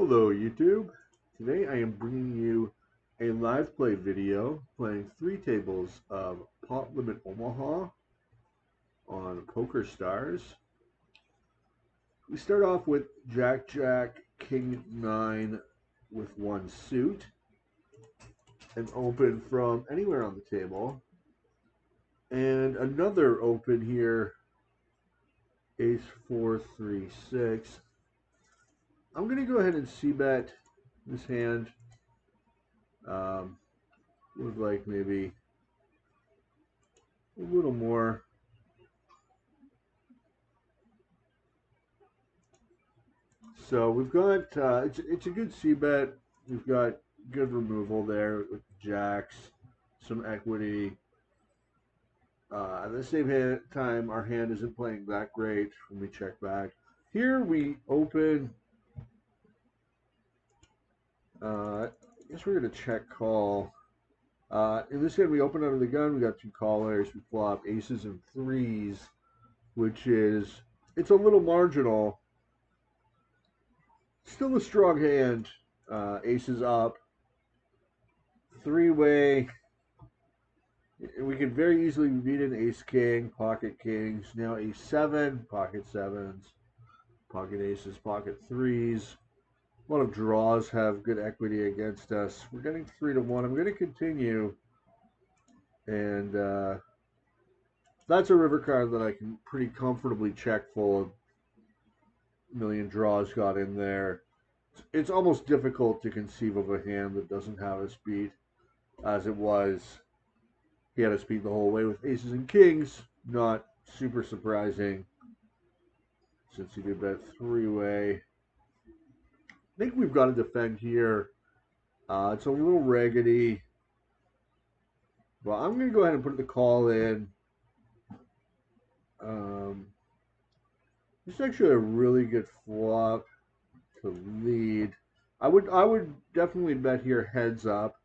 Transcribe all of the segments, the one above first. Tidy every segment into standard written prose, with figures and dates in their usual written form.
Hello YouTube. Today I am bringing you a live play video playing 3 tables of Pot Limit Omaha on Poker Stars. We start off with Jack Jack King 9 with one suit and open from anywhere on the table. And another open here, Ace 4 3 6. I'm going to go ahead and c-bet this hand. Would like maybe a little more. So we've got, it's a good c-bet. We've got good removal there with jacks, some equity. At the same time, our hand isn't playing that great when we check back. Here we open, I guess we're going to check call. In this hand, we open under the gun. We got 2 callers. We flop aces and threes, which is, it's a little marginal. Still a strong hand. Aces up. 3-way. We could very easily beat an ace king, pocket kings. Now ace 7, pocket 7s, pocket aces, pocket 3s. A lot of draws have good equity against us. We're getting 3 to 1. I'm going to continue. And that's a river card that I can pretty comfortably check full of million draws got in there. It's almost difficult to conceive of a hand that doesn't have a speed as it was. He had us beat the whole way with aces and kings. Not super surprising since he did that 3-way. I think we've got to defend here. It's a little raggedy. Well, I'm going to go ahead and put the call in. This is actually a really good flop to lead. I would definitely bet here heads up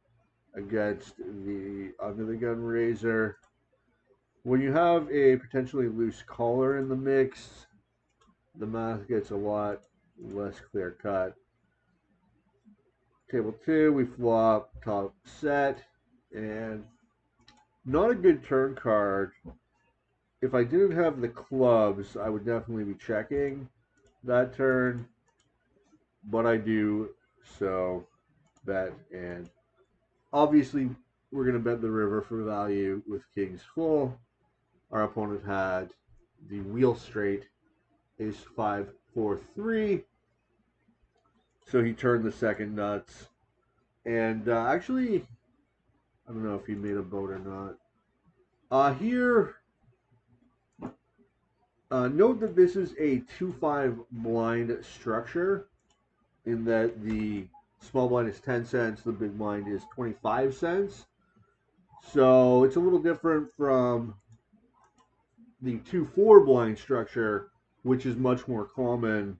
against the under the gun raiser. When you have a potentially loose caller in the mix, the math gets a lot less clear cut. Table 2, we flop top set, and not a good turn card. If I didn't have the clubs, I would definitely be checking that turn, but I do, so bet. And obviously we're going to bet the river for value with kings full. Our opponent had the wheel straight, ace 5 4 3, so he turned the second nuts. And actually, I don't know if he made a boat or not. Here, note that this is a 2-5 blind structure, in that the small blind is 10 cents, the big blind is 25 cents. So it's a little different from the 2-4 blind structure, which is much more common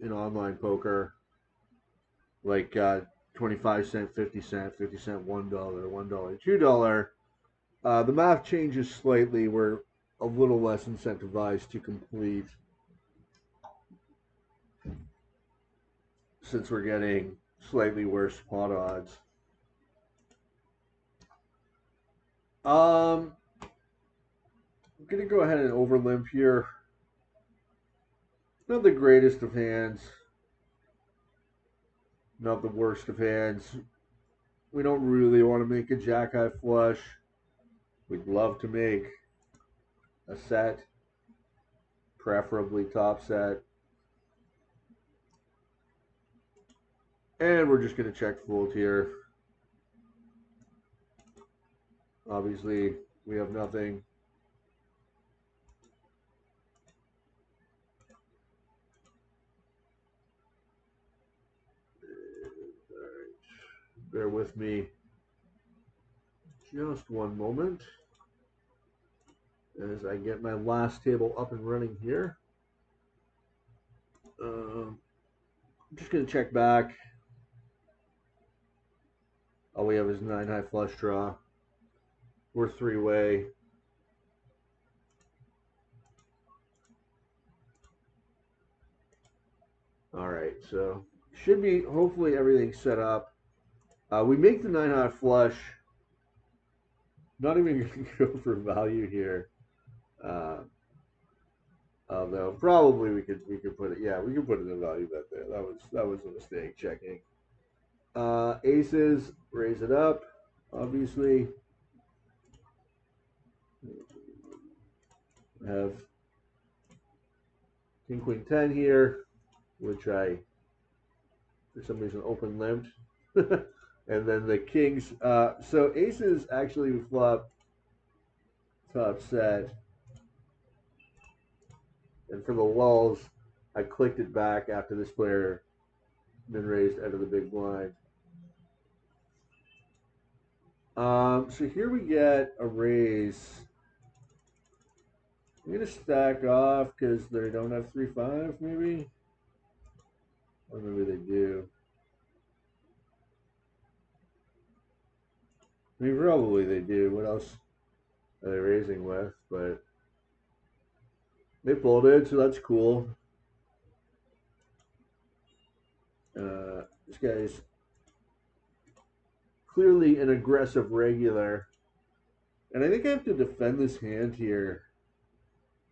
in online poker, like 25 cent, 50 cent, 50 cent, $1, $1, $2. The math changes slightly. We're a little less incentivized to complete, since we're getting slightly worse pot odds. I'm going to go ahead and overlimp here. Not the greatest of hands. Not the worst of hands. We don't really want to make a jack-high flush. We'd love to make a set, preferably top set. And we're just going to check fold here. Obviously, we have nothing. Bear with me just one moment as I get my last table up and running here. I'm just going to check back. All we have is 9 high flush draw. We're 3-way. All right, so should be hopefully everything set up. We make the 9 hot flush. Not even going to go for value here. Uh, Although probably we could put it, yeah, we could put it in value bet there. That was a mistake checking. Aces, raise it up, obviously. Have King Queen 10 here, which I for some reason open limped. And then the kings. So aces actually flop top set, and for the lulls, I clicked it back after this player been raised out of the big blind. So here we get a raise. I'm gonna stack off because they don't have 3-5, maybe, or maybe they do. I mean, probably they do. What else are they raising with? But they folded, so that's cool. This guy's clearly an aggressive regular, and I think I have to defend this hand here.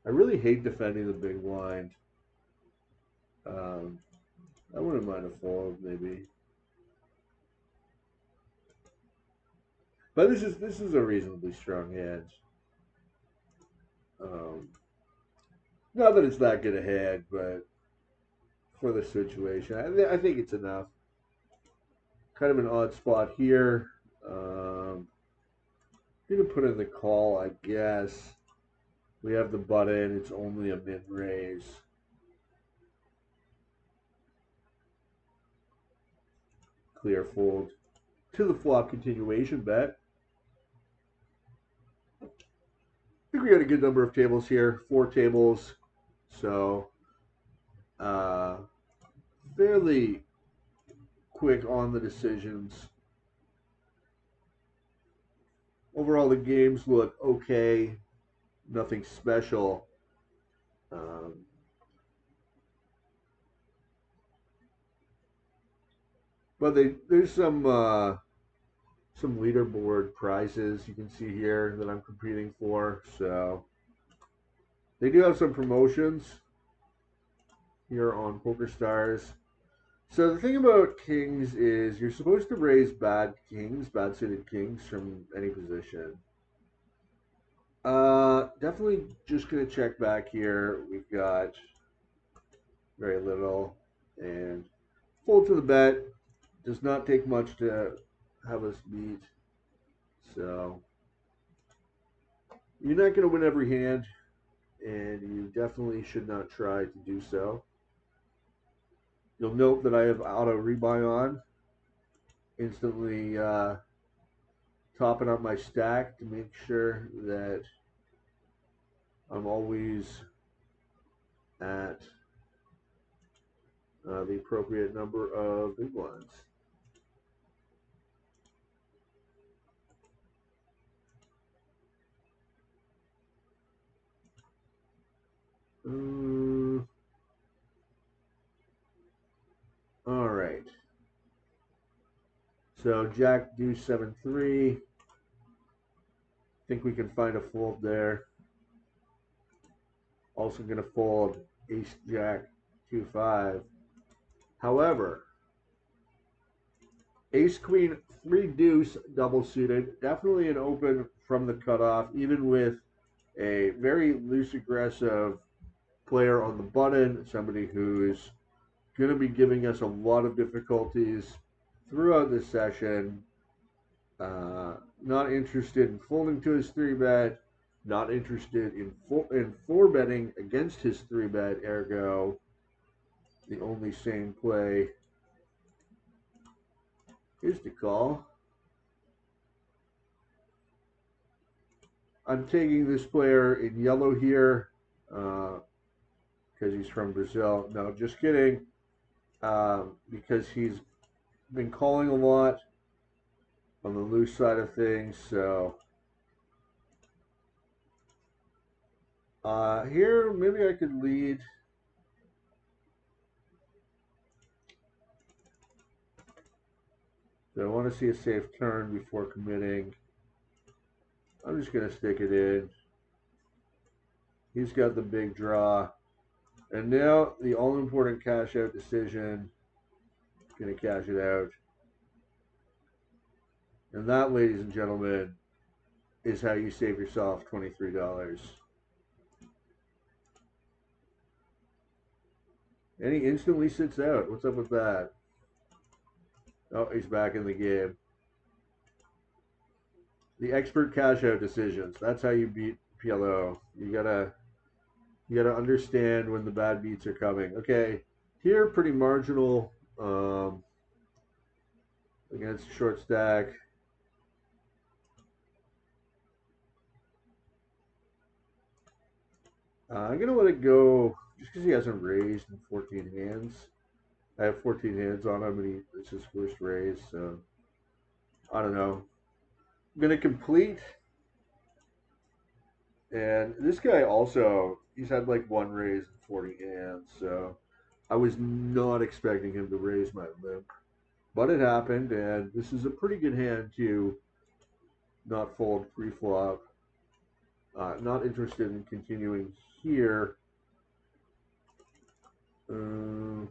I really hate defending the big blind. Um, I wouldn't mind a fold, maybe. But this is a reasonably strong hand. Um, Not that it's that good a hand, but for the situation, I think it's enough. Kind of an odd spot here. Gonna put in the call, I guess. We have the button. It's only a mid raise. Clear fold to the flop continuation bet. I think we got a good number of tables here. 4 tables. So fairly quick on the decisions. Overall, the games look okay. Nothing special. Um, but there's some leaderboard prizes you can see here that I'm competing for. So they do have some promotions here on PokerStars. So the thing about kings is you're supposed to raise bad kings, bad suited kings from any position. Definitely just gonna check back here. We've got very little, and fold to the bet. Does not take much to have us beat. So you're not gonna win every hand, and you definitely should not try to do so. You'll note that I have auto rebuy on, instantly topping up my stack to make sure that I'm always at the appropriate number of big blinds. All right. So Jack deuce 7-3. Think we can find a fold there. Also going to fold ace jack 2-5. However, ace queen 3 deuce double suited, definitely an open from the cutoff, even with a very loose aggressive player on the button, somebody who's going to be giving us a lot of difficulties throughout this session. Not interested in folding to his 3-bet, not interested in 4-betting against his 3-bet, ergo the only sane play is to call. I'm taking this player in yellow here because he's from Brazil. No, just kidding. Because he's been calling a lot on the loose side of things. So here, maybe I could lead. So I want to see a safe turn before committing. I'm just going to stick it in. He's got the big draw. And now the all-important cash-out decision. Going to cash it out. And that, ladies and gentlemen, is how you save yourself $23. And he instantly sits out. What's up with that? Oh, he's back in the game. The expert cash out decisions. That's how you beat PLO. You gotta understand when the bad beats are coming. Okay, here pretty marginal against short stack. I'm gonna let it go just because he hasn't raised in 14 hands. I have 14 hands on him, and it's his first raise, so I don't know. I'm gonna complete. And this guy also, he's had like one raise in 40 hands, so I was not expecting him to raise my limp. But it happened, and this is a pretty good hand to not fold pre-flop. Not interested in continuing here. We've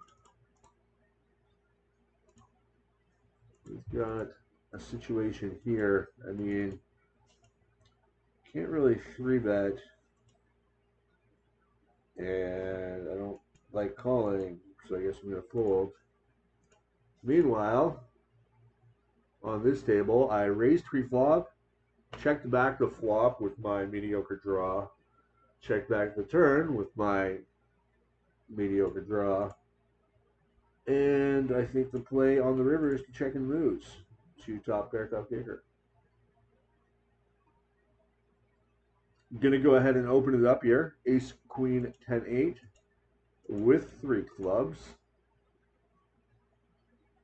got a situation here. I mean, can't really 3-bet, and I don't like calling, so I guess I'm going to fold. Meanwhile, on this table, I raised pre-flop, checked back the flop with my mediocre draw, checked back the turn with my mediocre draw, and I think the play on the river is to check and lose to top pair, top kicker. I'm going to go ahead and open it up here. Ace, queen, 10, 8 with 3 clubs.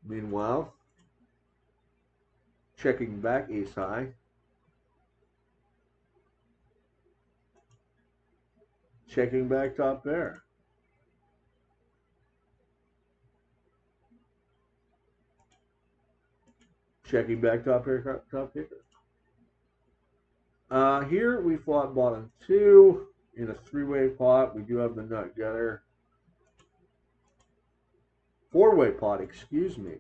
Meanwhile, checking back ace high. Checking back top pair. Checking back top pair, top kicker. Here we flop bottom 2 in a 3-way pot. We do have the nut gutter. 4-way pot, excuse me.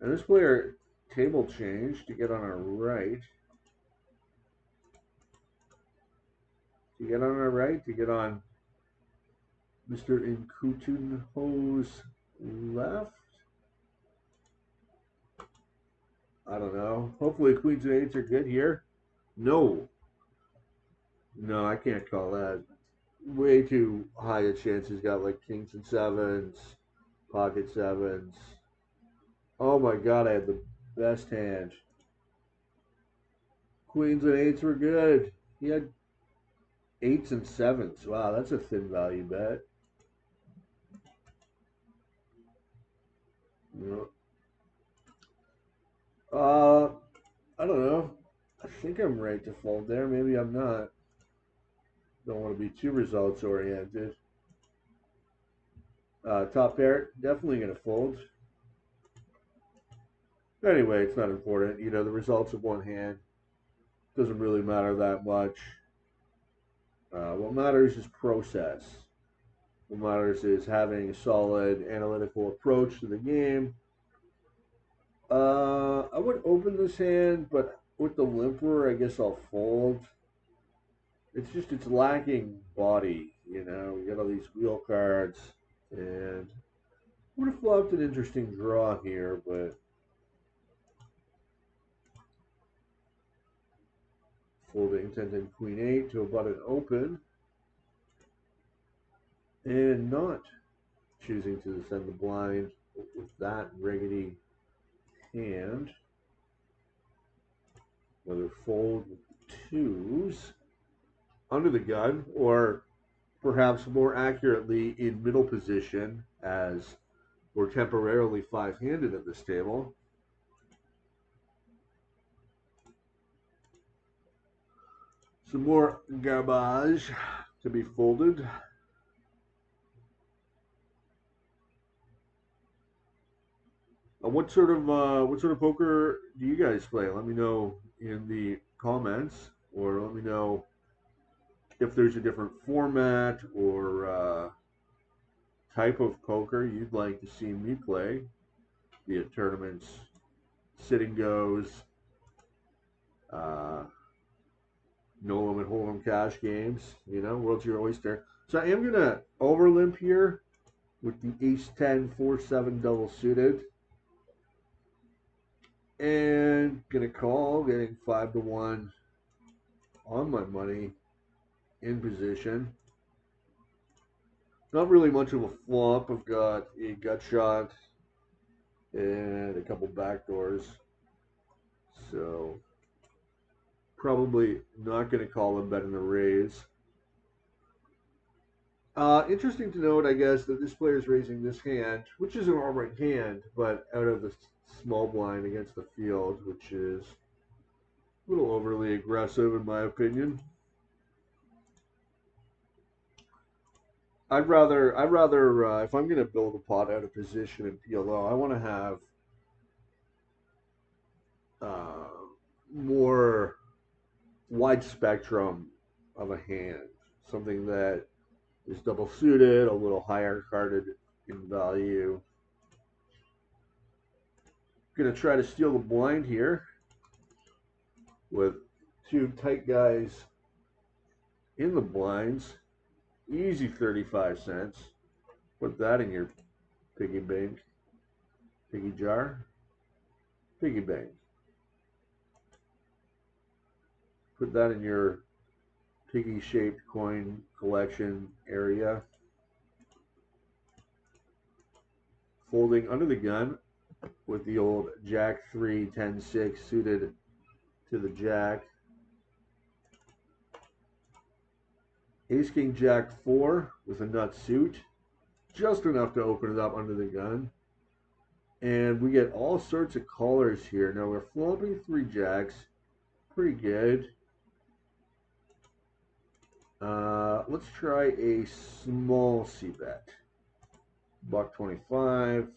And this player table change to get on our right. To get on our right, to get on Mr. Inkutunho's left. I don't know. Hopefully queens and eights are good here. No. No, I can't call that. Way too high a chance he's got like kings and sevens, pocket sevens. Oh my god, I had the best hand. Queens and eights were good. He had eights and sevens. Wow, that's a thin value bet. Yeah. I don't know. I think I'm right to fold there. Maybe I'm not. Don't want to be too results oriented. Top pair, definitely going to fold. Anyway, it's not important. You know, the results of one hand doesn't really matter that much. What matters is process. What matters is having a solid analytical approach to the game. I would open this hand, but with the limper, I guess I'll fold. It's lacking body, you know. We got all these wheel cards, and would have flopped an interesting draw here, but folding 10-10 queen 8 to a button open, and not choosing to descend the blind with that raggedy hand. Whether fold with twos under the gun, or perhaps more accurately in middle position, as we're temporarily 5-handed at this table. Some more garbage to be folded. what sort of poker do you guys play? Let me know in the comments, or let me know if there's a different format or type of poker you'd like to see me play, be it tournaments, sit and goes, uh, no limit hold'em cash games. You know, world's your oyster. So I am gonna overlimp here with the ace 10 4-7 double suited, and gonna call, getting 5 to 1 on my money in position. Not really much of a flop. I've got a gut shot and a couple back doors. So probably not going to call them betting the raise. Interesting to note, I guess, that this player is raising this hand, which is an all-right hand, but out of the small blind against the field, which is a little overly aggressive in my opinion. I'd rather if I'm going to build a pot out of position in PLO, I want to have uh, more wide spectrum of a hand, something that is double suited, a little higher carded in value. Gonna try to steal the blind here with two tight guys in the blinds. Easy 35 cents. Put that in your piggy bank, piggy jar, piggy bank. Put that in your piggy shaped coin collection area. Folding under the gun with the old Jack 3, 10, 6 suited to the Jack. Ace King Jack 4 with a nut suit. Just enough to open it up under the gun. And we get all sorts of callers here. Now we're flopping 3 jacks. Pretty good. Let's try a small c-bet. $1.25.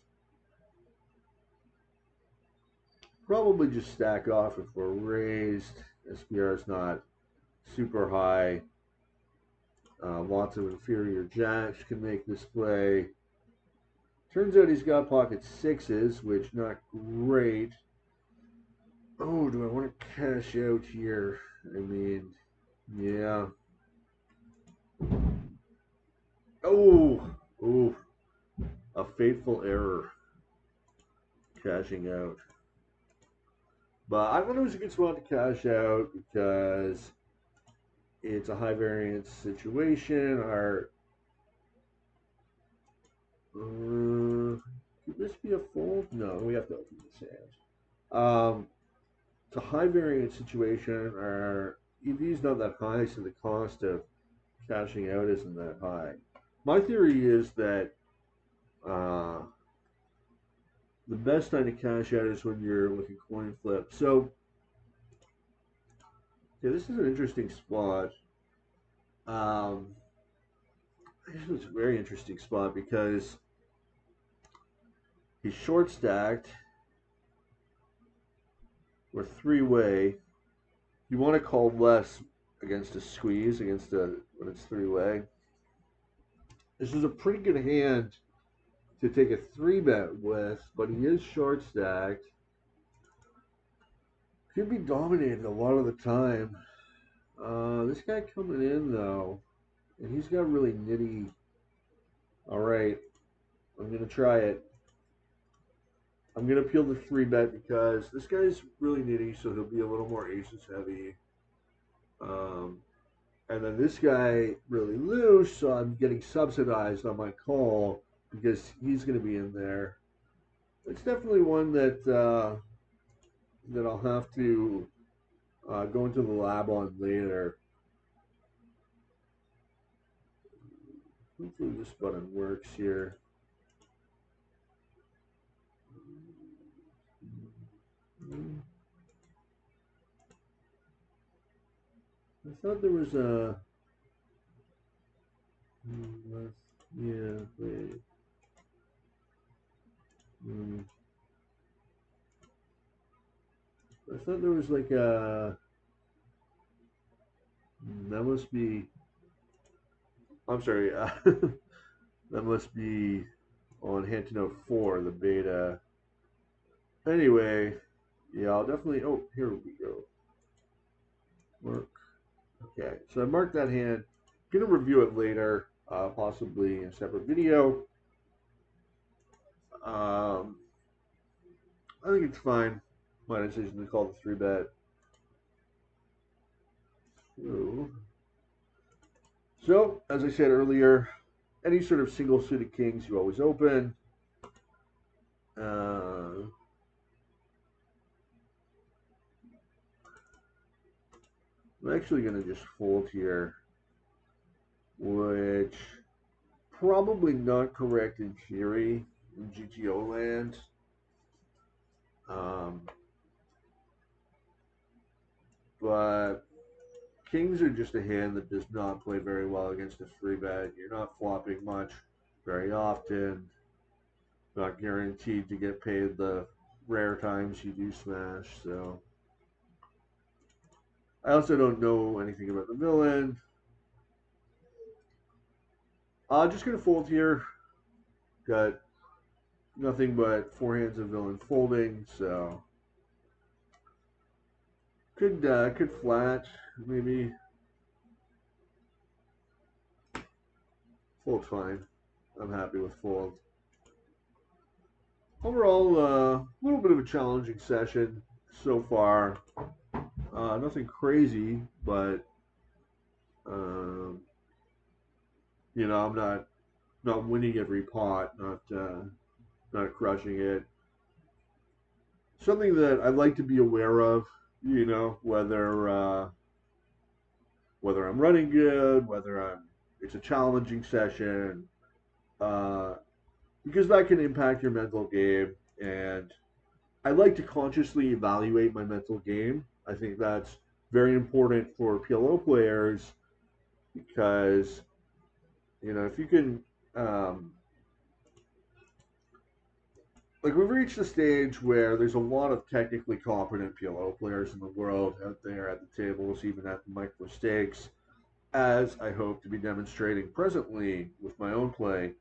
Probably just stack off if we're raised. SPR is not super high. Lots of inferior jacks can make this play. Turns out he's got pocket sixes, which not great. Oh, do I want to cash out here? I mean, yeah. Oh, ooh, a fateful error. Cashing out. But I thought it was a good spot to cash out because it's a high variance situation. Could this be a fold? No, we have to open this hand. It's a high variance situation. Our EV is not that high, so the cost of cashing out isn't that high. My theory is that uh, the best time to cash out is when you're with a coin flip. So, yeah, this is an interesting spot. Um, this is a very interesting spot because he's short stacked. We're three-way. You want to call less against a squeeze, when it's three-way. This is a pretty good hand to take a 3-bet with, but he is short stacked. Could be dominated a lot of the time. This guy coming in though, and he's got really nitty. All right, I'm gonna try it. I'm gonna peel the 3-bet because this guy's really nitty, so he'll be a little more aces heavy. And then this guy really loose, so I'm getting subsidized on my call because he's gonna be in there. It's definitely one that I'll have to go into the lab on later. Hopefully this button works here. I thought there was a. Yeah, wait. thought there was like a. That must be. I'm sorry. That must be on hand to note 4, the beta. Anyway, yeah, I'll definitely. Oh, here we go. Mark. Okay, so I marked that hand. Gonna review it later, possibly in a separate video. Um, I think it's fine. My decision to call the 3-bet. So, as I said earlier, any sort of single suited kings you always open. I'm actually going to just fold here, which probably not correct in theory in GTO land. But kings are just a hand that does not play very well against a 3-bet. You're not flopping much very often. Not guaranteed to get paid the rare times you do smash, so. I also don't know anything about the villain. Just gonna fold here. Got nothing but 4 hands of villain folding, so could flat maybe. Fold fine. I'm happy with fold. Overall, a little bit of a challenging session so far. Nothing crazy, but I'm not winning every pot, not crushing it. Something that I'd like to be aware of, whether I'm running good, it's a challenging session, because that can impact your mental game. And I like to consciously evaluate my mental game. I think that's very important for PLO players because, if you can, like we've reached a stage where there's a lot of technically competent PLO players in the world out there at the tables, even at the micro stakes, as I hope to be demonstrating presently with my own play.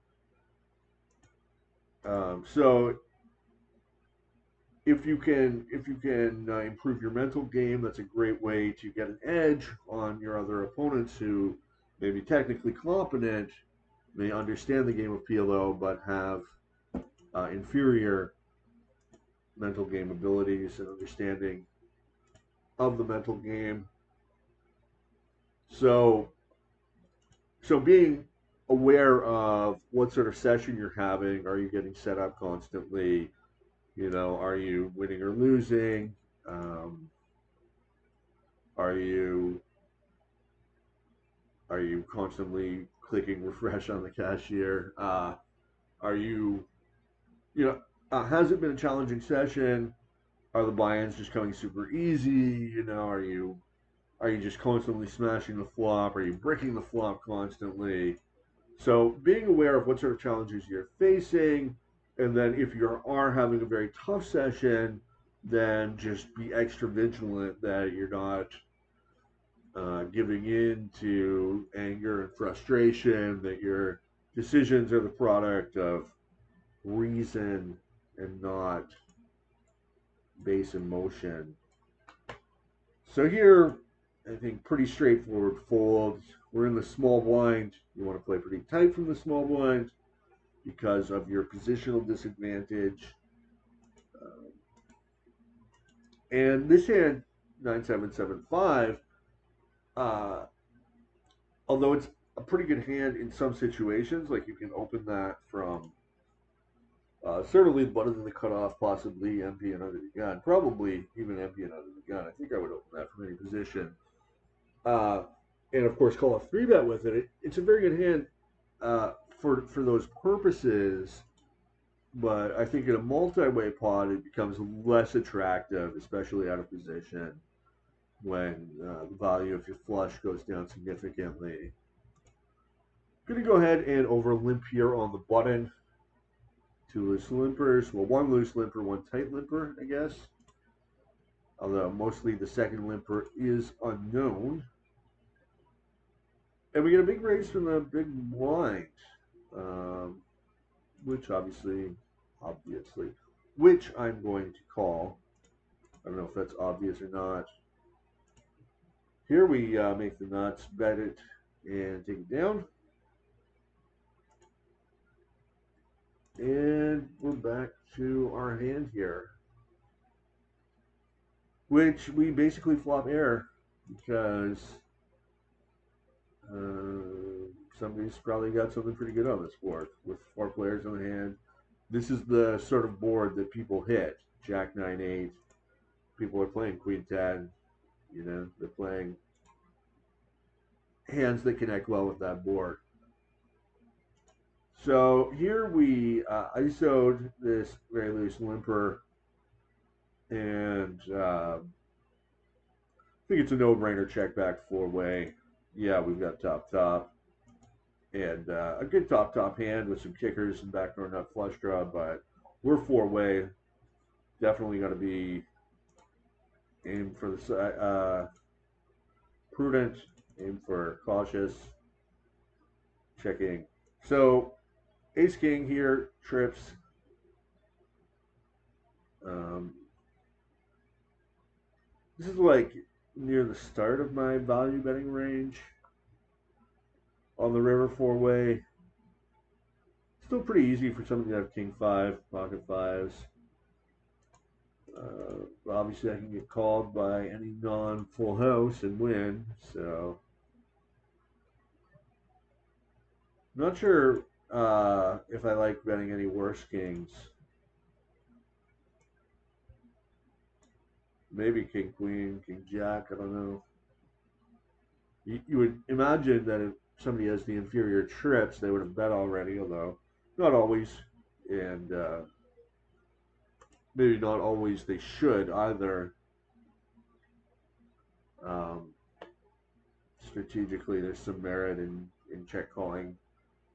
So if you can improve your mental game, that's a great way to get an edge on your other opponents who may be technically competent, may understand the game of PLO, but have inferior mental game abilities and understanding of the mental game. So being aware of what sort of session you're having, are you getting set up constantly? Are you winning or losing? Are you constantly clicking refresh on the cashier? Are you, has it been a challenging session? Are the buy-ins just coming super easy? Are you just constantly smashing the flop? Are you breaking the flop constantly? So being aware of what sort of challenges you're facing, and then if you are having a very tough session, then just be extra vigilant that you're not giving in to anger and frustration, that your decisions are the product of reason and not base emotion. So here, I think pretty straightforward fold. We're in the small blind. You want to play pretty tight from the small blind because of your positional disadvantage. And this hand, 9-7-7-5, although it's a pretty good hand in some situations, like you can open that from certainly button in the cutoff, possibly MP and under the gun, probably even MP and under the gun. I think I would open that from any position. And of course, call a 3-bet with it. It's a very good hand for those purposes. But I think in a multi-way pot, it becomes less attractive, especially out of position, when the value of your flush goes down significantly. Going to go ahead and over limp here on the button. 2 loose limpers. Well, 1 loose limper, 1 tight limper, I guess. although mostly the second limper is unknown. And we get a big raise from the big blind, um, which obviously, which I'm going to call. I don't know if that's obvious or not. Here we make the nuts, bet it, and take it down. And we're back to our hand here, which we basically flop air because somebody's probably got something pretty good on this board with 4 players on the hand. This is the sort of board that people hit. Jack 9 8. People are playing Queen 10. You know, they're playing hands that connect well with that board. So here we ISO'd this very loose limper, and I think it's a no-brainer check back 4-way. Yeah, we've got top, and a good top hand with some kickers and backdoor nut flush draw, but we're 4-way. Definitely going to be aim for the prudent, aim for cautious, checking. So ace king here trips. Um, this is like near the start of my value betting range on the river 4-way. Still pretty easy for somebody to have king 5, pocket 5s. Obviously, I can get called by any non-full house and win. So, not sure if I like betting any worse kings. Maybe king queen, king jack. I don't know. You would imagine that if somebody has the inferior trips, they would have bet already, although not always, and maybe not always they should either. Um, Strategically, there's some merit in check calling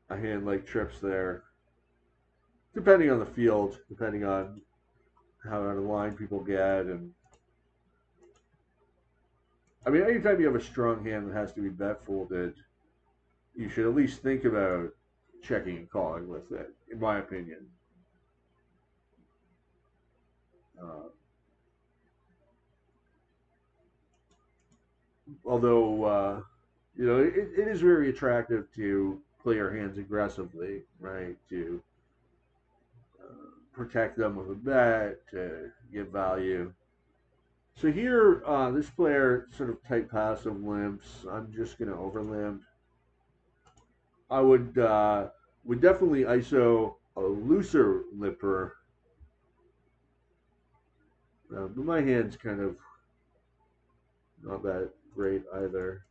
a hand like trips there, depending on the field, depending on how out of line people get, and I mean, anytime you have a strong hand that has to be bet folded, you should at least think about checking and calling with it, in my opinion. Uh, Although, it is very attractive to play your hands aggressively, right? To protect them with a bet, to get value. So here, this player sort of tight passive limps. I'm just going to over limp. I would definitely ISO a looser limper, but my hand's kind of not that great either.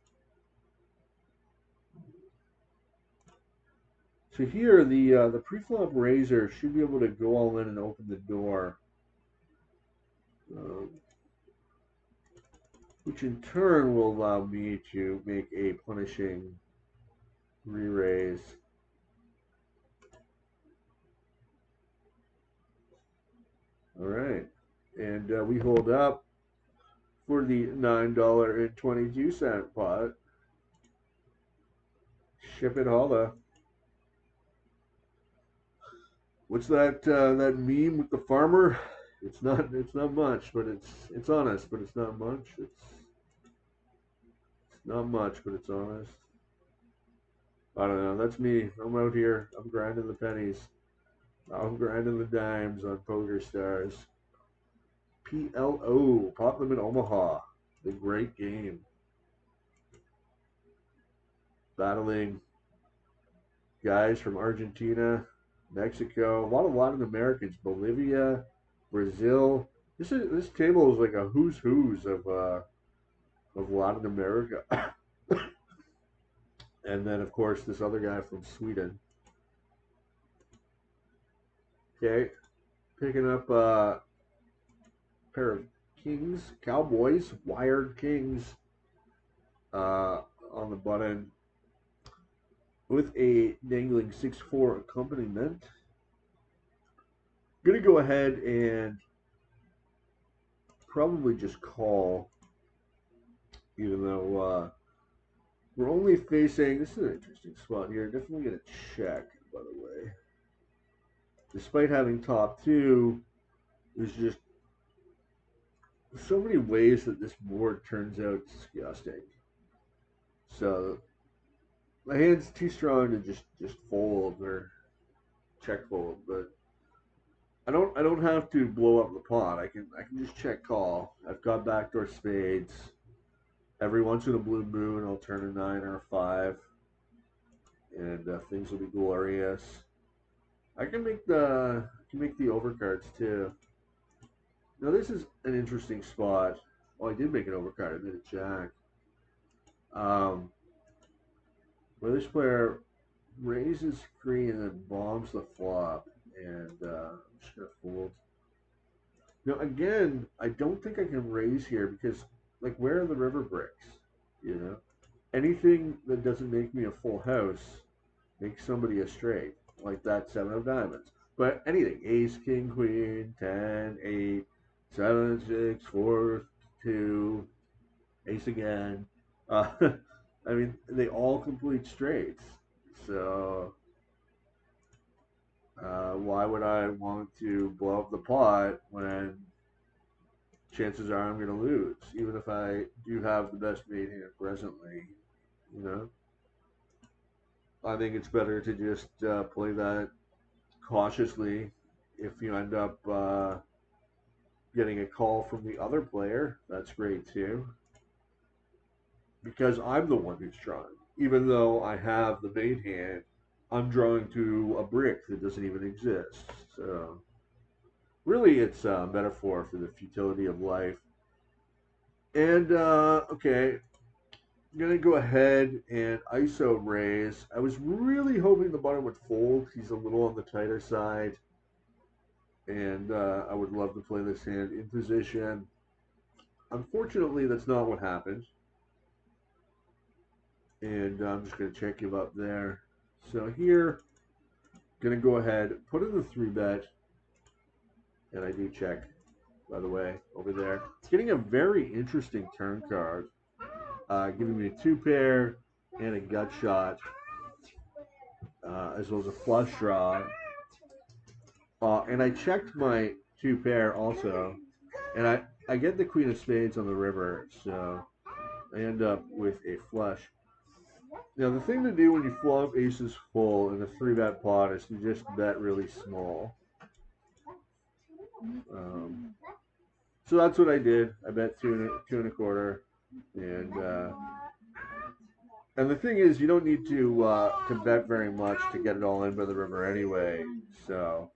So here, the preflop raiser should be able to go all in and open the door, um, which in turn will allow me to make a punishing re-raise. All right, and we hold up for the $9.22 pot. Ship it holla. What's that meme with the farmer? It's not much, but it's honest, but it's not much. It's not much, but it's honest. I don't know. That's me. I'm out here. I'm grinding the pennies. I'm grinding the dimes on Poker Stars. PLO, Pot Limit Omaha, the great game. Battling guys from Argentina, Mexico, a lot of Latin Americans, Bolivia, Brazil. This table is like a who's of Latin America. And then of course this other guy from Sweden. Okay, picking up a pair of kings, cowboys, wired kings on the button with a dangling 6-4 accompaniment. Gonna go ahead and probably just call, even though we're only facing. This is an interesting spot here. Definitely going to check, by the way. Despite having top two, there's just so many ways that this board turns out disgusting. So my hand's too strong to just fold or check fold, but I don't have to blow up the pot. I can just check call. I've got backdoor spades. Every once in a blue moon, I'll turn a 9 or a 5, and things will be glorious. I can make the overcards too. Now this is an interesting spot. Oh, I did make an overcard. I made a jack. Um, where this player raises screen and then bombs the flop, and I'm just gonna fold. Now again, I don't think I can raise here because, like, where are the river bricks? You know, anything that doesn't make me a full house makes somebody a straight, like that 7 of diamonds. But anything, ace, king, queen, 10, 8, 7, 6, 4, 2, ace again. Uh, I mean, they all complete straights. So why would I want to blow up the pot when chances are I'm going to lose, even if I do have the best mate hand presently? You know, I think it's better to just play that cautiously. If you end up getting a call from the other player, that's great too, because I'm the one who's drawing. Even though I have the mate hand, I'm drawing to a brick that doesn't even exist. So really, it's a metaphor for the futility of life. And okay, I'm gonna go ahead and ISO raise. I was really hoping the button would fold. He's a little on the tighter side, and I would love to play this hand in position. Unfortunately, that's not what happened, and I'm just gonna check him up there. So here, gonna go ahead, put in the 3-bet, and I do check, by the way, over there. It's getting a very interesting turn card, giving me a 2-pair and a gut shot, as well as a flush draw. And I checked my 2-pair also, and I get the queen of spades on the river, so I end up with a flush. Now the thing to do when you flop aces full in a 3-bet pot is to just bet really small. So that's what I did. I bet two and a quarter, and the thing is, you don't need to bet very much to get it all in by the river anyway. So,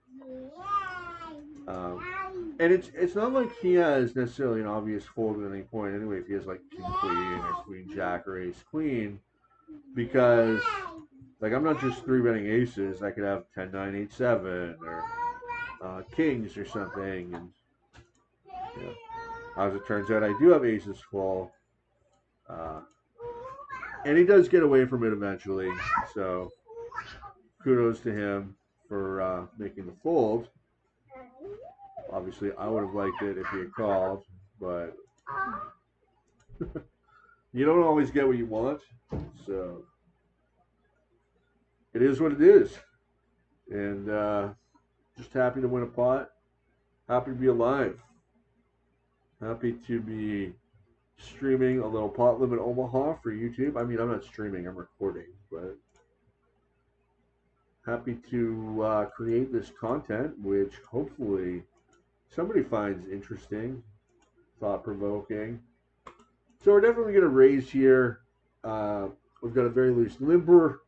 and it's not like he has necessarily an obvious fold at any point anyway. If he has like king queen or queen jack or ace queen, because like I'm not just 3-betting aces. I could have 10 9 8 7 or kings or something, and as it turns out, I do have aces full. And he does get away from it eventually, so kudos to him for making the fold. Obviously, I would have liked it if he had called, but you don't always get what you want, so it is what it is. And just happy to win a pot, happy to be alive, happy to be streaming a little Pot Limit Omaha for YouTube. I mean, I'm not streaming, I'm recording, but happy to create this content, which hopefully somebody finds interesting, thought-provoking. So we're definitely going to raise here. We've got a very loose limper,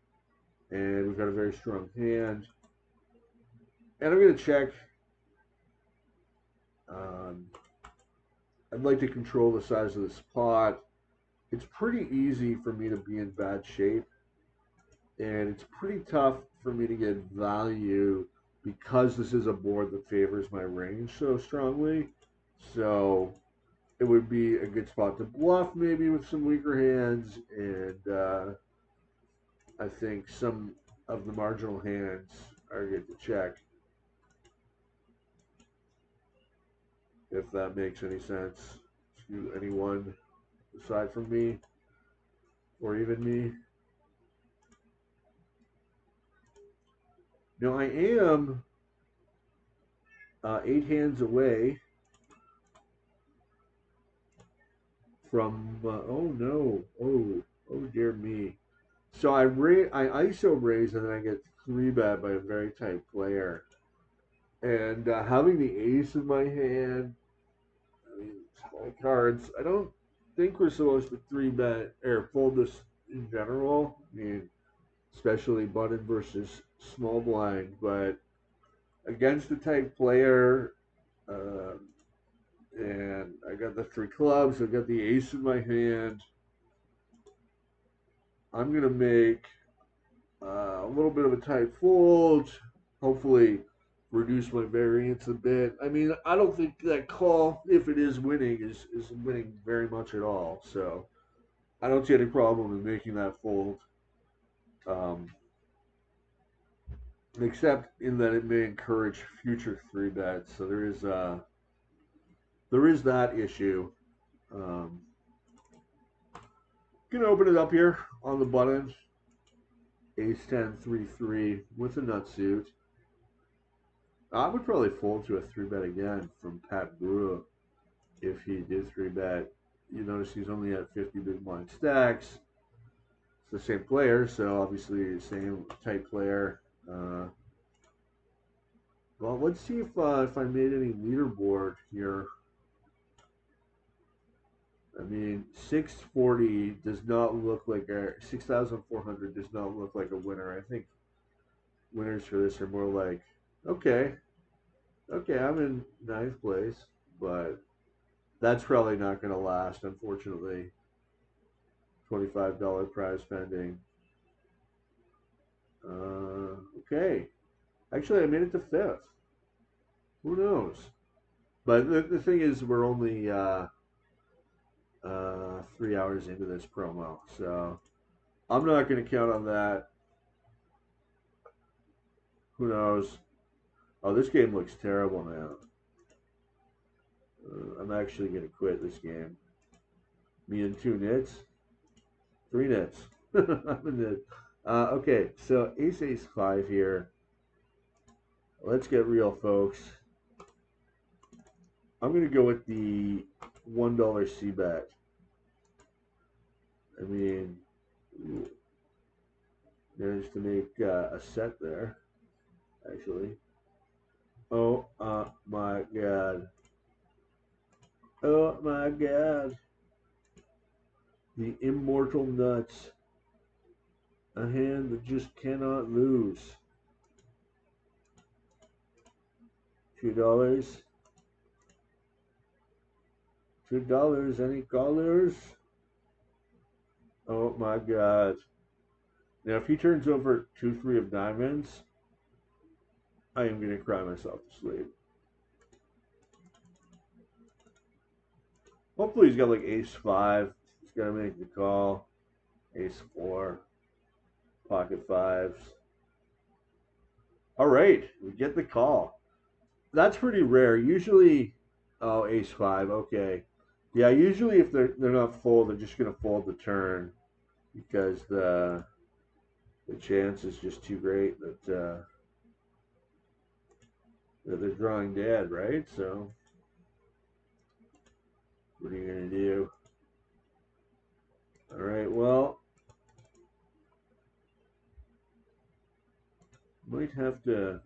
and we've got a very strong hand. And I'm going to check. I'd like to control the size of this pot. It's pretty easy for me to be in bad shape, and it's pretty tough for me to get value because this is a board that favors my range so strongly. So it would be a good spot to bluff maybe with some weaker hands, and I think some of the marginal hands are good to check. if that makes any sense to anyone aside from me or even me. Now I am 8 hands away from. Oh no! Oh dear me! So I ISO raise and then I get 3-bet by a very tight player, and having the ace in my hand. I mean, my cards. I don't think we're supposed to 3-bet or fold this in general. I mean, especially button versus small blind, but against the type player, uh, and I got the 3 clubs, I got the ace in my hand. I'm gonna make a little bit of a tight fold, hopefully reduce my variance a bit. I mean, I don't think that call, if it is winning, is winning very much at all. So I don't see any problem in making that fold. Um, except in that it may encourage future 3 bets. So there is that issue. Um, Gonna open it up here on the button. Ace 10 3 3 with a nut suit. I would probably fold to a 3-bet again from Pat Brewer if he did 3-bet. You notice he's only at 50 big blind stacks. It's the same player, so obviously the same type player. Well, let's see if I made any leaderboard here. I mean, 640 does not look like a 6,400 does not look like a winner. I think winners for this are more like, okay, okay, I'm in ninth place, but that's probably not going to last, unfortunately. $25 prize pending. Okay, actually, I made it to fifth. Who knows? But the thing is, we're only 3 hours into this promo, so I'm not going to count on that. Who knows? Oh, this game looks terrible now. I'm actually going to quit this game. Me and 2 nits? 3 nits. I'm a nit. Okay, so ace ace 5 here. Let's get real, folks. I'm going to go with the $1 C bet. I mean, managed to make a set there, actually. Oh my god. Oh my god. The immortal nuts. A hand that just cannot lose. $2. $2. Any callers? Oh my god. Now, if he turns over 2-3 of diamonds, I am going to cry myself to sleep. Hopefully, he's got like ace 5. He's going to make the call. Ace 4. Pocket 5s. All right. We get the call. That's pretty rare. Usually, oh, ace 5. Okay. Yeah, usually if they're not full, they're just going to fold the turn because the chance is just too great that they're drawing dead, right? So, what are you going to do? All right, well, might have to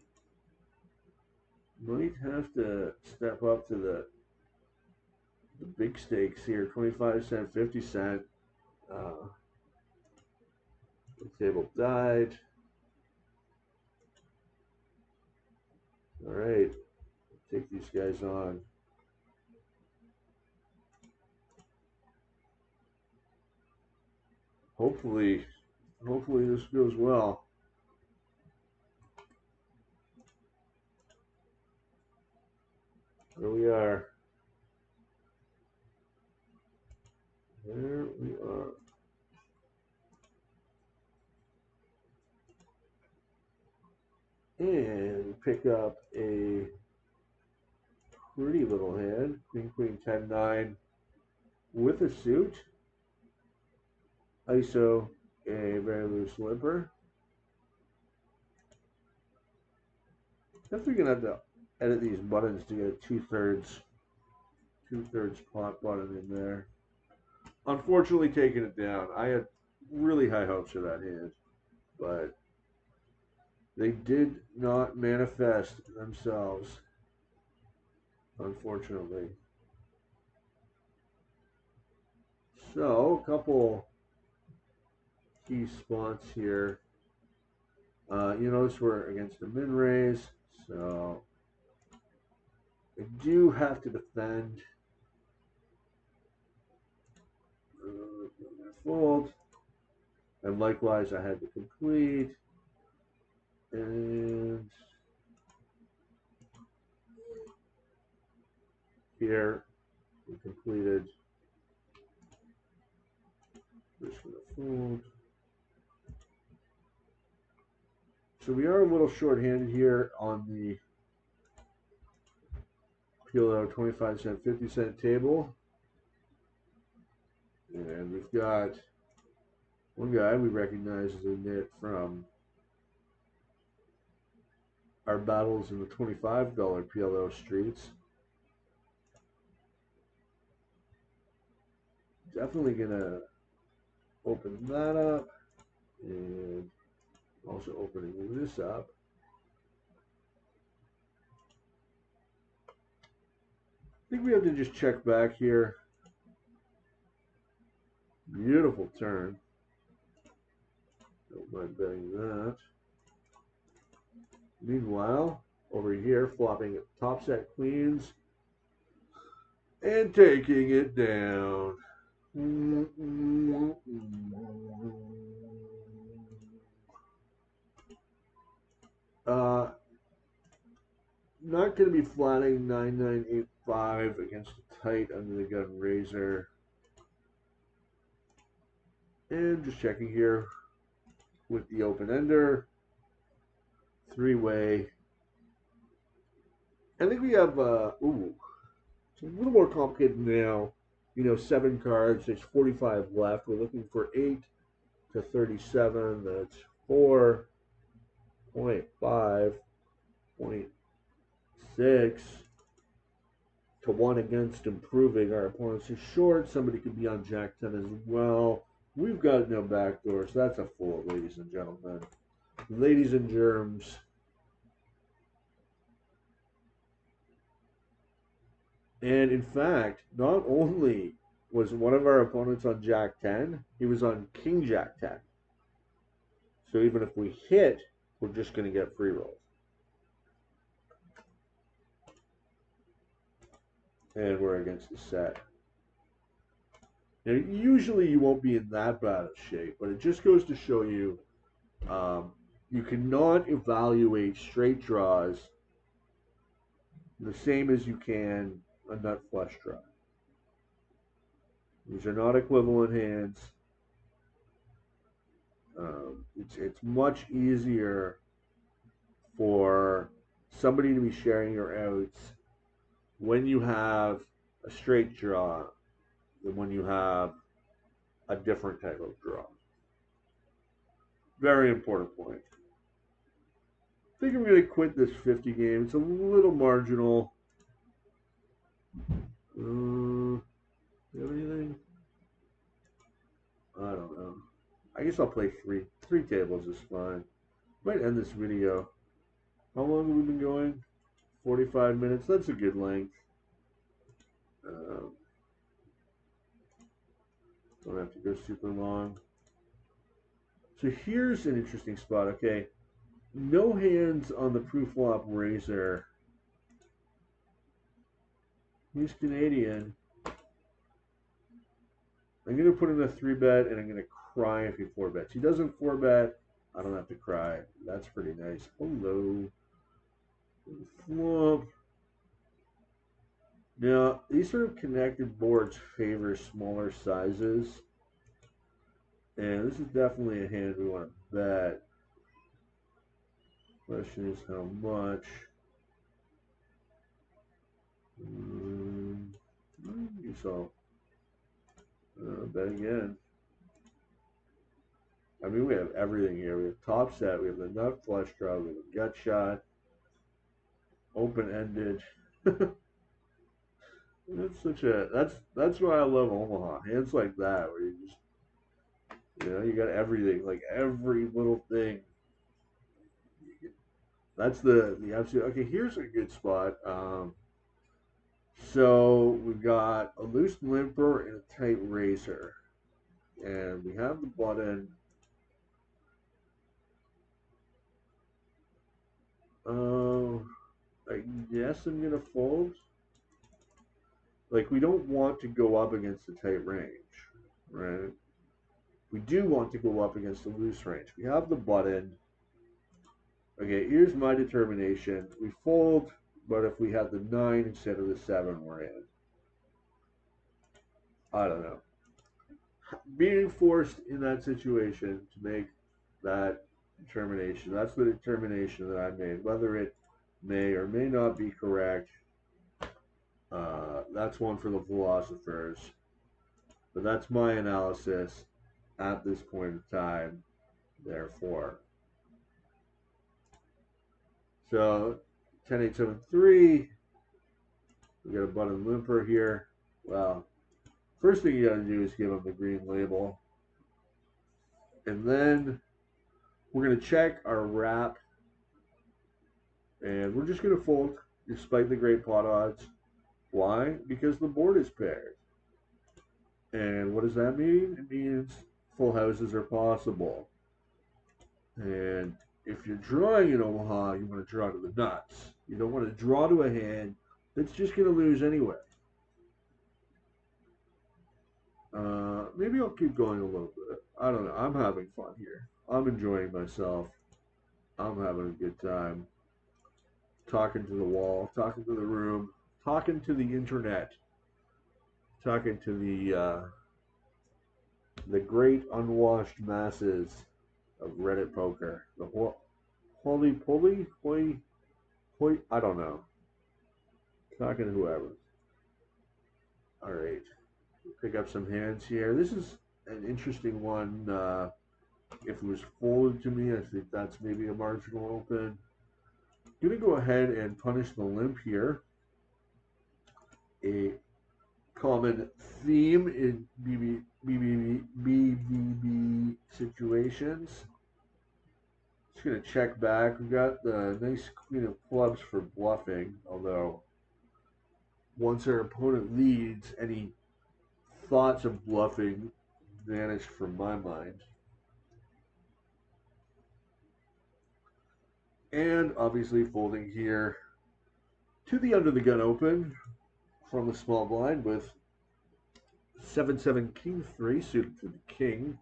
step up to the big stakes here. 25 cent, 50 cent. Uh, the table died. All right, take these guys on. Hopefully this goes well. There we are. There we are. And pick up a pretty little hand. Queen, queen, 10, 9 with a suit. ISO, a very loose limper. Definitely gonna have to edit these buttons to get a two-thirds pot button in there. Unfortunately, taking it down. I had really high hopes for that hand, but they did not manifest themselves, unfortunately. So, a couple key spots here. You notice we're against the min raise, so I do have to defend. Fold. And likewise, I had to complete. And here we completed. Just gonna fold. So we are a little short-handed here on the PLO 25-cent, 50-cent table. And we've got one guy we recognize as a nit from our battles in the $25 PLO streets. Definitely gonna open that up and also opening this up. I think we have to just check back here. Beautiful turn. Don't mind betting that. Meanwhile, over here, flopping top set queens and taking it down. Not going to be flatting 9985 against the tight under the gun razor. And just checking here with the open ender. Three-way. I think we have, ooh, it's a little more complicated now. You know, 7 cards, there's 45 left. We're looking for 8 to 37. That's 4.5, 0.6 to 1 against improving. Our opponents are short. Somebody could be on Jack 10 as well. We've got no backdoor, so that's a fold, ladies and gentlemen. Ladies and germs. And in fact, not only was one of our opponents on Jack 10, he was on King Jack 10. So even if we hit, we're just going to get free rolls. And we're against the set. Now, usually you won't be in that bad of shape, but it just goes to show you you cannot evaluate straight draws the same as you can a nut flush draw. These are not equivalent hands. It's much easier for somebody to be sharing your outs when you have a straight draw than when you have a different type of draw. Very important point. I think I'm going to quit this 50 game. It's a little marginal. You have anything? I don't know. I guess I'll play three. 3 tables is fine. Might end this video. How long have we been going? 45 minutes. That's a good length. Don't have to go super long. So here's an interesting spot. Okay, no hands on the pre-flop razor. He's Canadian. I'm going to put in a 3-bet, and I'm going to cry if he 4-bets. He doesn't 4-bet. I don't have to cry. That's pretty nice. Hello. Flop. Now, these sort of connected boards favor smaller sizes. And this is definitely a hand we want to bet. Question is how much. Mm, you saw. Bet again. I mean, we have everything here. We have top set. We have the nut flush draw. We have a gut shot. Open ended. That's why I love Omaha. Hands like that where you just you got everything, like every little thing. That's the absolute okay. Here's a good spot. So we've got a loose limper and a tight razor, and we have the button. Uh, I guess I'm gonna fold. Like we don't want to go up against the tight range, right? We do want to go up against the loose range. We have the button. Okay, here's my determination. We fold, but if we had the 9 instead of the 7, we're in. I don't know. Being forced in that situation to make that determination, that's the determination that I made. Whether it may or may not be correct, that's one for the philosophers. But that's my analysis at this point in time, therefore. So 10-8-7-3. We got a button limper here. Well, first thing you gotta do is give them the green label. And then we're gonna check our wrap. And we're just gonna fold despite the great pot odds. Why? Because the board is paired. And what does that mean? It means full houses are possible. And if you're drawing in Omaha, you want to draw to the nuts. You don't want to draw to a hand that's just going to lose anyway. Maybe I'll keep going a little bit. I don't know. I'm having fun here. I'm enjoying myself. I'm having a good time. Talking to the wall, talking to the room, talking to the internet, talking to the great unwashed masses of Reddit poker. The holy poly, hoy, I don't know. Talking to whoever. All right, pick up some hands here. This is an interesting one. If it was folded to me, I think that's maybe a marginal open. I'm gonna go ahead and punish the limp here. A common theme in BBB situations. Just gonna check back. We've got the nice queen of clubs for bluffing, although once our opponent leads, any thoughts of bluffing vanish from my mind. And obviously folding here to the under the gun open from the small blind with 7-7 king 3 suited to the king.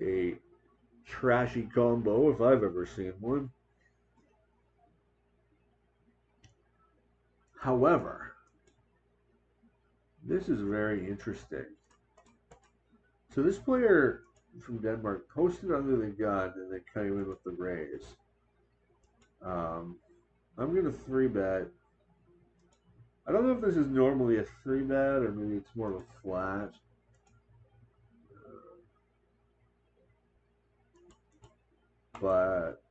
A trashy combo if I've ever seen one. However, this is very interesting. So this player from Denmark posted under the gun and they came in with the raise. I'm going to 3-bet. I don't know if this is normally a 3-bet or maybe it's more of a flat. But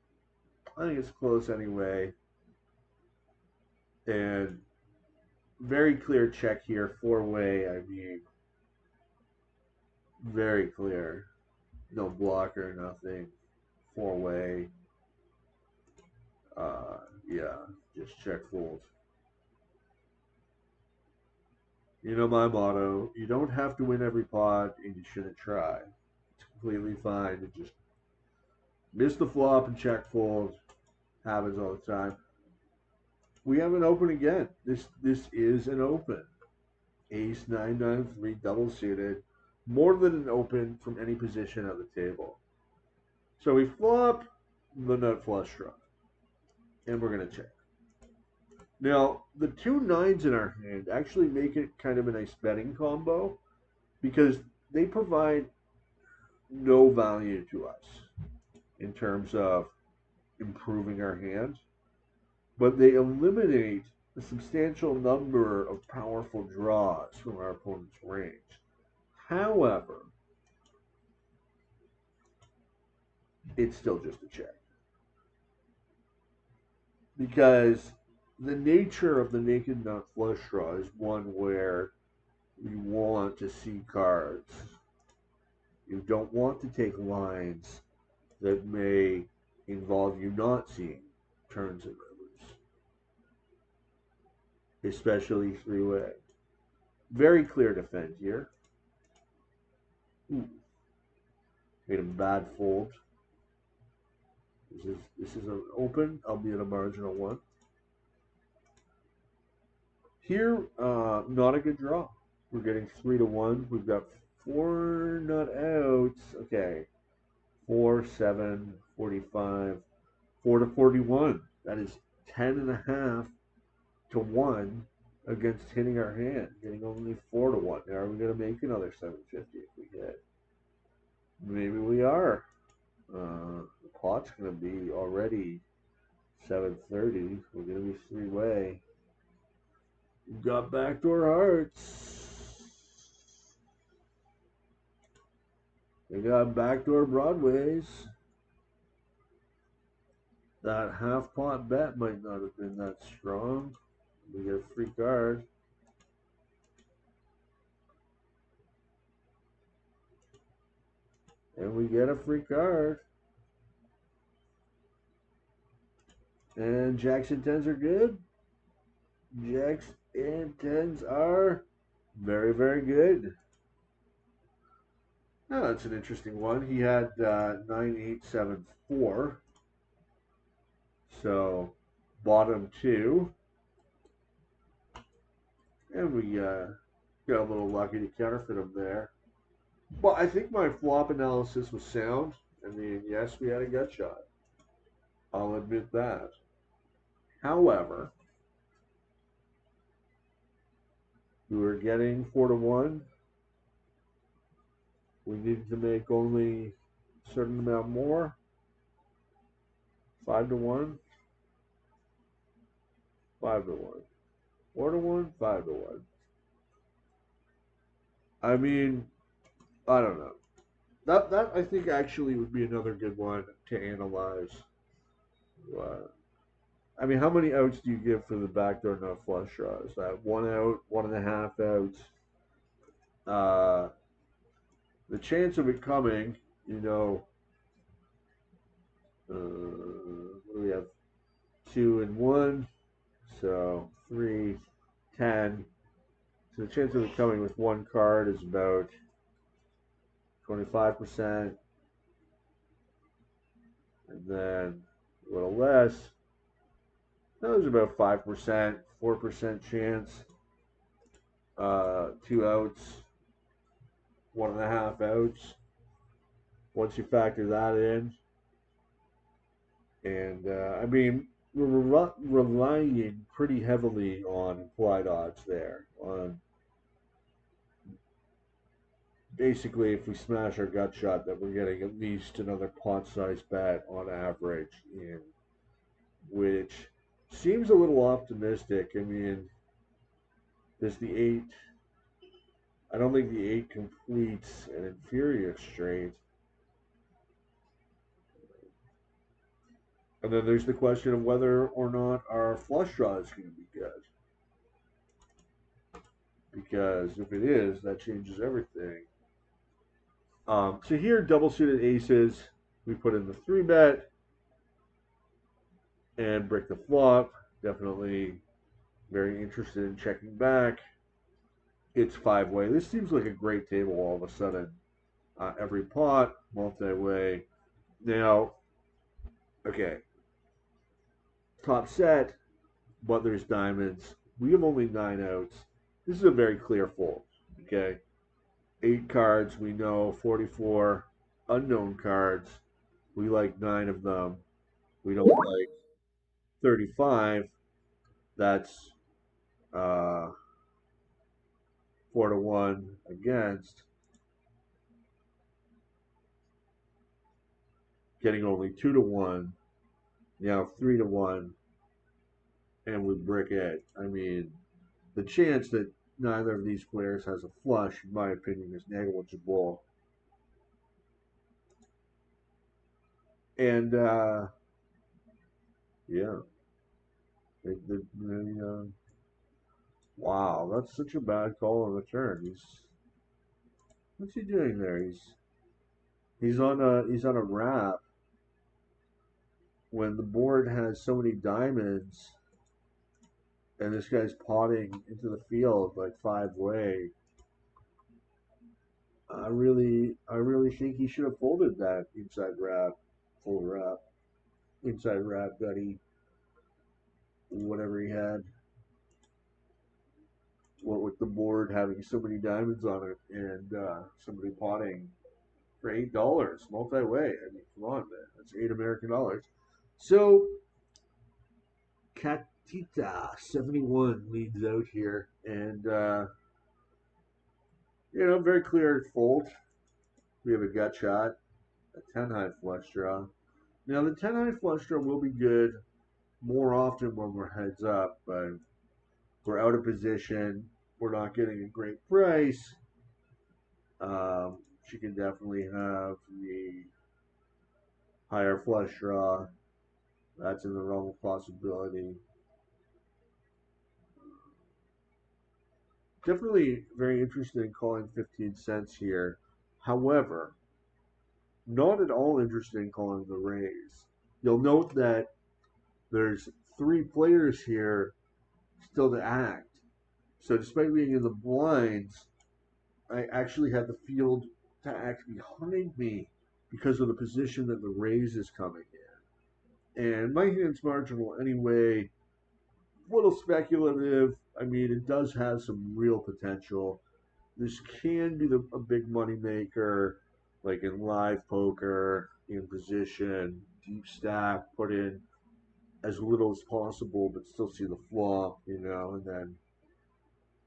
I think it's close anyway. And very clear check here, 4-way. I mean, very clear. No blocker, nothing. 4-way. Yeah, just check fold. You know my motto, you don't have to win every pot and you shouldn't try. It's completely fine to just miss the flop and check fold. Happens all the time. We have an open again. This is an open. Ace 9-9-3 double suited. More than an open from any position at the table. So we flop the nut flush draw. And we're going to check. Now, the 2 9s in our hand actually make it kind of a nice betting combo because they provide no value to us in terms of improving our hand, but they eliminate a substantial number of powerful draws from our opponent's range. However, it's still just a check. Because the nature of the naked nut flush draw is one where you want to see cards. You don't want to take lines that may involve you not seeing turns and rivers, especially three-way. Very clear defend here. Ooh. Made a bad fold. This is an open, albeit a marginal one. Here, not a good draw. We're getting 3-1. We've got 4 nut outs. Okay. 4, 7, 45, 4 to 41. That is 10.5 to 1 against hitting our hand, getting only 4 to 1. Now, are we going to make another 750 if we hit? Maybe we are. The pot's going to be already 730. We're going to be three-way. We've got backdoor hearts. We got backdoor Broadways. That half pot bet might not have been that strong. We get a free card. And we get a free card. And jacks and tens are good. Jacks and tens are very, very good. Now that's an interesting one. He had 9, 8, 7, 4. So bottom two. And we got a little lucky to counterfeit him there. But I think my flop analysis was sound. I mean, yes, we had a gut shot. I'll admit that. However, we were getting 4 to 1. We needed to make only a certain amount more. 5 to 1. 5 to 1. 4 to 1. 5 to 1. I mean, I don't know. That I think actually would be another good one to analyze. I mean, how many outs do you give for the backdoor nut flush draw? Is that 1 out, 1.5 outs? The chance of it coming, what do we have? 2 and 1, so 3, 10. So the chance of it coming with one card is about 25%, and then a little less. That was about 5%, 4% chance. 2 outs, 1.5 outs. Once you factor that in, and I mean, we're relying pretty heavily on implied odds there. On basically, if we smash our gut shot, that we're getting at least another pot-sized bet on average, in which seems a little optimistic. I mean, does the 8? I don't think the 8 completes an inferior straight. And then there's the question of whether or not our flush draw is going to be good. Because if it is, that changes everything. So here, double suited aces, we put in the 3-bet and brick the flop. Definitely very interested in checking back. It's 5-way. This seems like a great table all of a sudden. Every pot, multi-way. Now, okay. Top set, Butler's diamonds. We have only 9 outs. This is a very clear fold. Okay. 8 cards, we know 44 unknown cards. We like 9 of them. We don't like 35. That's 4 to 1 against. Getting only 2 to 1. Now 3 to 1. and with Brick Ed. I mean, the chance that neither of these players has a flush, in my opinion, is negligible. And yeah, wow, that's such a bad call on the turn. What's he doing there? He's on a wrap when the board has so many diamonds, and this guy's potting into the field like 5 way. I really think he should have folded that inside wrap, full wrap, inside wrap, gutty, whatever he had. What with the board having so many diamonds on it and somebody potting for $8 multi-way. I mean, come on, man, that's $8 American. So Katita 71 leads out here, and very clear fold. We have a gut shot, a 10 high flush draw. Now the 10 high flush draw will be good more often when we're heads up, but we're out of position. We're not getting a great price. She can definitely have the higher flush draw. That's in the realm of possibility. Definitely very interested in calling 15 cents here. However, not at all interested in calling the raise. You'll note that there's 3 players here still to act. So despite being in the blinds, I actually had the field to act behind me because of the position that the raise is coming in. And my hand's marginal anyway, a little speculative. I mean, it does have some real potential. This can be a big money maker, like in live poker, in position, deep stack, put in as little as possible, but still see the flop, and then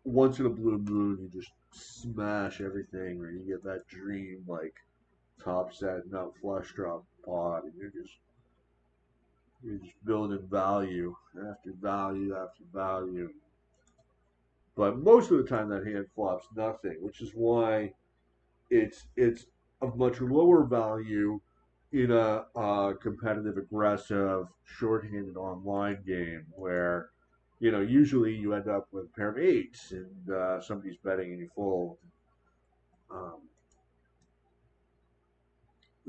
once in a blue moon, you just smash everything, or you get that dream, like, top set, nut flush drop pot, and you're just building value after value after value. But most of the time, that hand flops nothing, which is why it's of much lower value in a competitive, aggressive, short-handed online game where usually you end up with a pair of eights and somebody's betting and you fold. Um,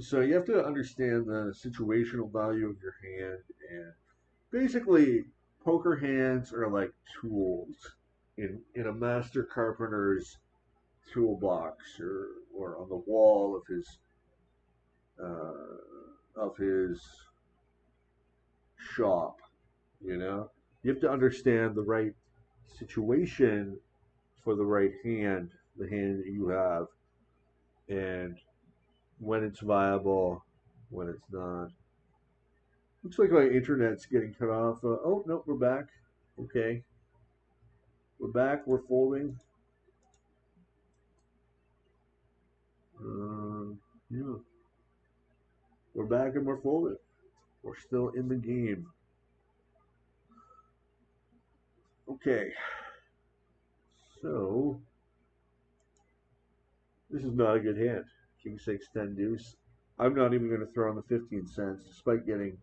so you have to understand the situational value of your hand, and basically poker hands are like tools in a master carpenter's toolbox or on the wall uh, of his shop. You have to understand the right situation for the right hand, the hand that you have, and when it's viable, when it's not. Looks like my internet's getting cut off. Oh no, we're back. Okay, we're back. We're folding. Yeah, we're back and we're folding. We're still in the game. Okay, so this is not a good hand. King 6 10 deuce. I'm not even going to throw on the 15 cents, despite getting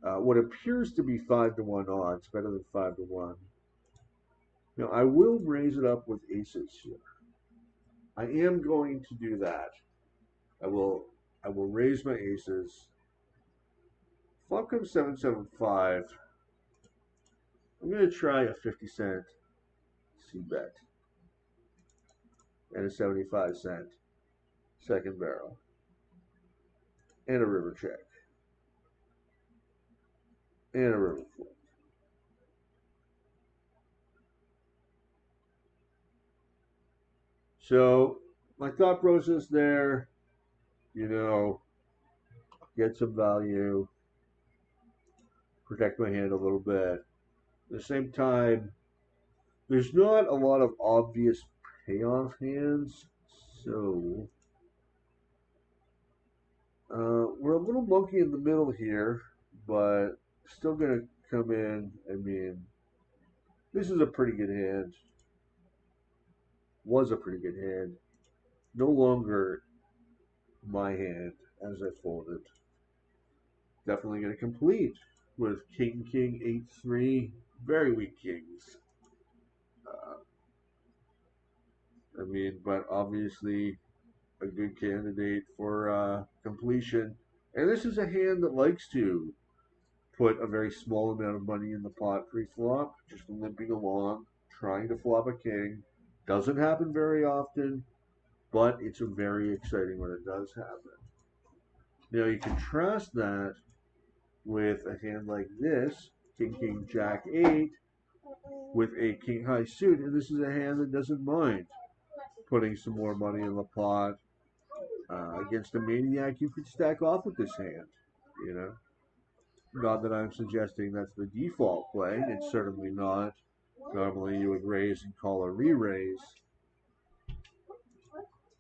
what appears to be 5-1 odds, better than 5-1. Now I will raise it up with aces here. I am going to do that. I will. I will raise my aces. Flop comes 7-7-5. I'm going to try a 50-cent C bet and a 75-cent second barrel and a river check and a river flip. So my thought process there, you know, get some value, protect my hand a little bit. At the same time, there's not a lot of obvious payoff hands, so we're a little monkey in the middle here, but still going to come in. I mean, this is a pretty good hand. Was a pretty good hand. No longer my hand as I folded. Definitely going to complete with King, King, 8-3. Very weak kings. Uh, I mean, but obviously a good candidate for completion. And this is a hand that likes to put a very small amount of money in the pot pre-flop, just limping along, trying to flop a king. Doesn't happen very often, but it's very exciting when it does happen. Now you contrast that with a hand like this, King, King, Jack, 8, with a King high suit, and this is a hand that doesn't mind putting some more money in the pot. Against a maniac, you could stack off with this hand, you know. Not that I'm suggesting that's the default play. It's certainly not. Normally you would raise and call a re-raise.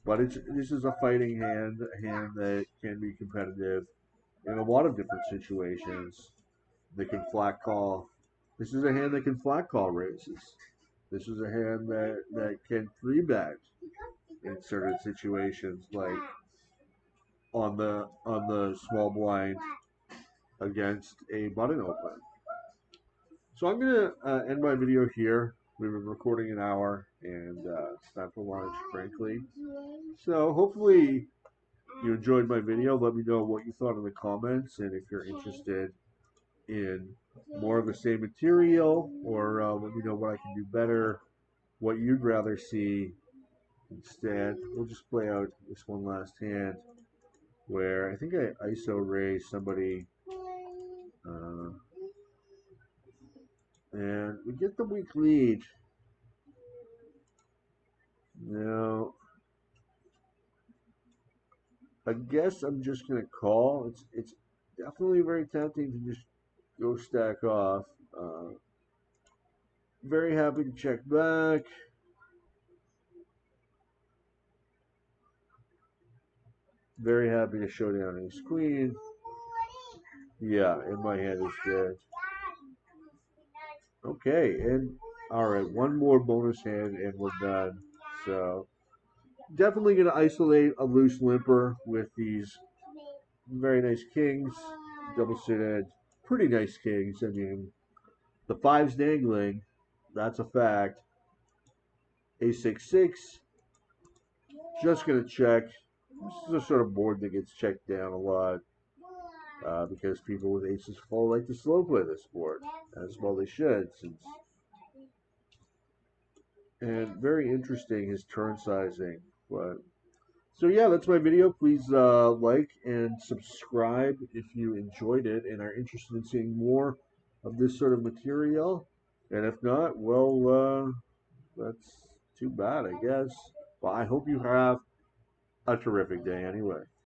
But this is a fighting hand, a hand that can be competitive in a lot of different situations. They can flat call. This is a hand that can flat call raises. This is a hand that can 3-bet in certain situations, like on the small blind against a button open. So I'm going to end my video here. We've been recording an hour, and it's time for lunch, frankly. So hopefully you enjoyed my video. Let me know what you thought in the comments, and if you're interested in more of the same material, or let me know what I can do better, what you'd rather see instead. We'll just play out this one last hand, where I think I ISO raised somebody. And we get the weak lead. Now, I guess I'm just gonna call. It's definitely very tempting to just go stack off. Very happy to check back. Very happy to show down ace queen. Yeah, and my hand is dead. Okay, and all right, one more bonus hand and we're done. So definitely going to isolate a loose limper with these very nice kings, double suited, pretty nice kings. I mean, the five's dangling, that's a fact. Ace 6-6, just going to check. This is a sort of board that gets checked down a lot because people with aces full like to slow play this board, as well they should. And very interesting his turn sizing. But so yeah, that's my video. Please like and subscribe if you enjoyed it and are interested in seeing more of this sort of material. And if not, well, that's too bad, I guess. But I hope you have a terrific day anyway.